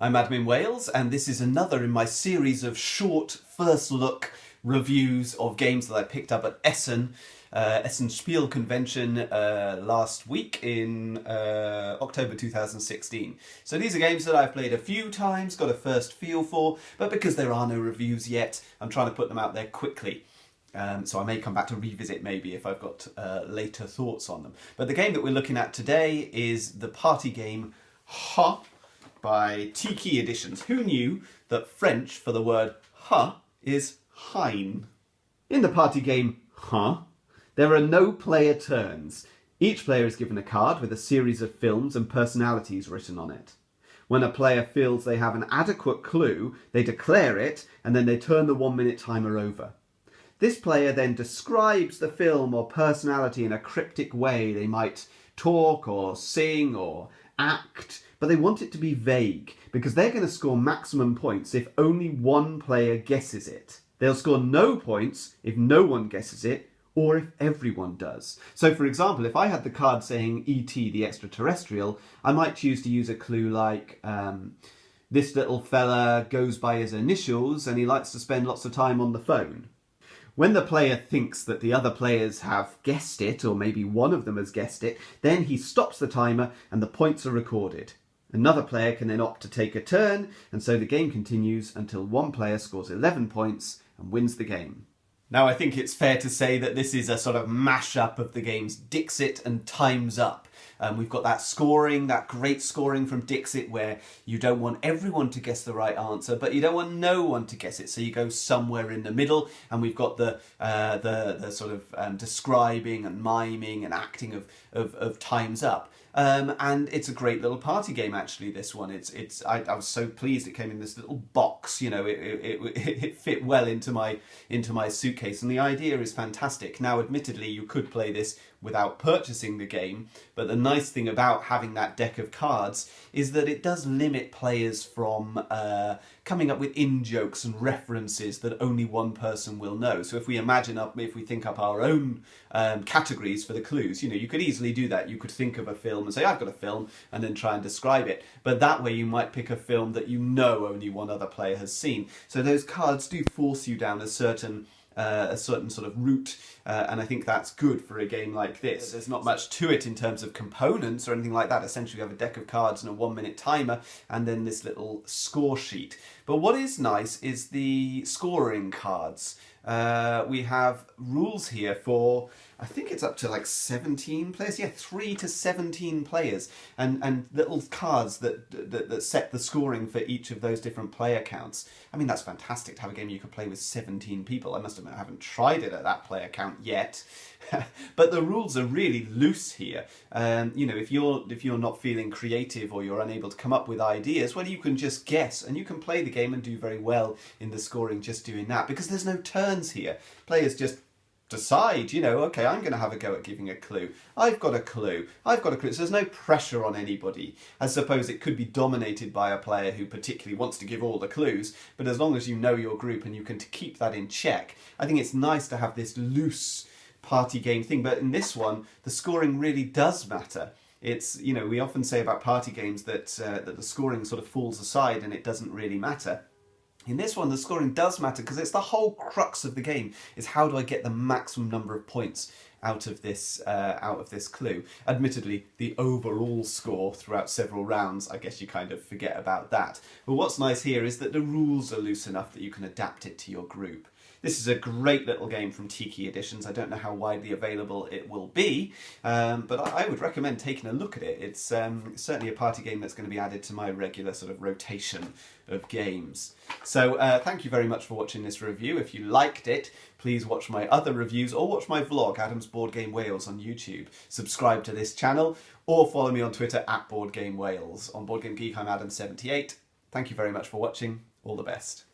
I'm Adam in Wales, and this is another in my series of short first look reviews of games that I picked up at Essen, Essen Spiel Convention last week in October 2016. So these are games that I've played a few times, got a first feel for, but because there are no reviews yet, I'm trying to put them out there quickly. So I may come back to revisit maybe if I've got later thoughts on them. But the game that we're looking at today is the party game Ha by Tiki Editions. Who knew that French for the word ha is hein? In the party game Ha, there are no player turns. Each player is given a card with a series of films and personalities written on it. When a player feels they have an adequate clue, they declare it and then they turn the 1 minute timer over. This player then describes the film or personality in a cryptic way. They might talk or sing or act, but they want it to be vague because they're going to score maximum points if only one player guesses it. They'll score no points if no one guesses it or if everyone does. So for example, if I had the card saying E.T. the extraterrestrial, I might choose to use a clue like this little fella goes by his initials and he likes to spend lots of time on the phone. When the player thinks that the other players have guessed it, or maybe one of them has guessed it, then he stops the timer and the points are recorded. Another player can then opt to take a turn, and so the game continues until one player scores 11 points and wins the game. Now I think it's fair to say that this is a sort of mash-up of the games Dixit and Time's Up. We've got that scoring, that great scoring from Dixit where you don't want everyone to guess the right answer, but you don't want no one to guess it, so you go somewhere in the middle, and we've got the sort of describing and miming and acting of Time's Up. And it's a great little party game actually, this one. I was so pleased it came in this little box, you know, it fit well into my suitcase, and the idea is fantastic. Now admittedly you could play this without purchasing the game, but the nice thing about having that deck of cards is that it does limit players from coming up with in-jokes and references that only one person will know. So if we think up our own categories for the clues, you know, you could easily do that. You could think of a film and say, I've got a film, and then try and describe it. But that way you might pick a film that you know only one other player has seen. So those cards do force you down a certain sort of route, and I think that's good for a game like this. There's not much to it in terms of components or anything like that. Essentially, you have a deck of cards and a 1 minute timer, and then this little score sheet. But what is nice is the scoring cards. We have rules here for, I think it's up to like 17 players. Yeah, 3 to 17 players, and little cards that set the scoring for each of those different player counts. I mean, that's fantastic to have a game you could play with 17 people. I must admit, I haven't tried it at that player count yet. But the rules are really loose here. You know, if you're not feeling creative or you're unable to come up with ideas, well, you can just guess, and you can play the game and do very well in the scoring just doing that, because there's no turns here. Players just decide, you know, okay, I'm going to have a go at giving a clue. I've got a clue. I've got a clue. So there's no pressure on anybody. I suppose it could be dominated by a player who particularly wants to give all the clues, but as long as you know your group and you can keep that in check, I think it's nice to have this loose party game thing. But in this one, the scoring really does matter. It's, you know, we often say about party games that the scoring sort of falls aside and it doesn't really matter. In this one, the scoring does matter because it's the whole crux of the game, is how do I get the maximum number of points out of this clue. Admittedly, the overall score throughout several rounds, I guess you kind of forget about that. But what's nice here is that the rules are loose enough that you can adapt it to your group. This is a great little game from Tiki Editions. I don't know how widely available it will be, but I would recommend taking a look at it. It's certainly a party game that's going to be added to my regular sort of rotation of games. So thank you very much for watching this review. If you liked it, please watch my other reviews or watch my vlog, Adam's Board Game Wales, on YouTube. Subscribe to this channel or follow me on Twitter @BoardGameWales. On Board Game Geek, I'm Adam78. Thank you very much for watching. All the best.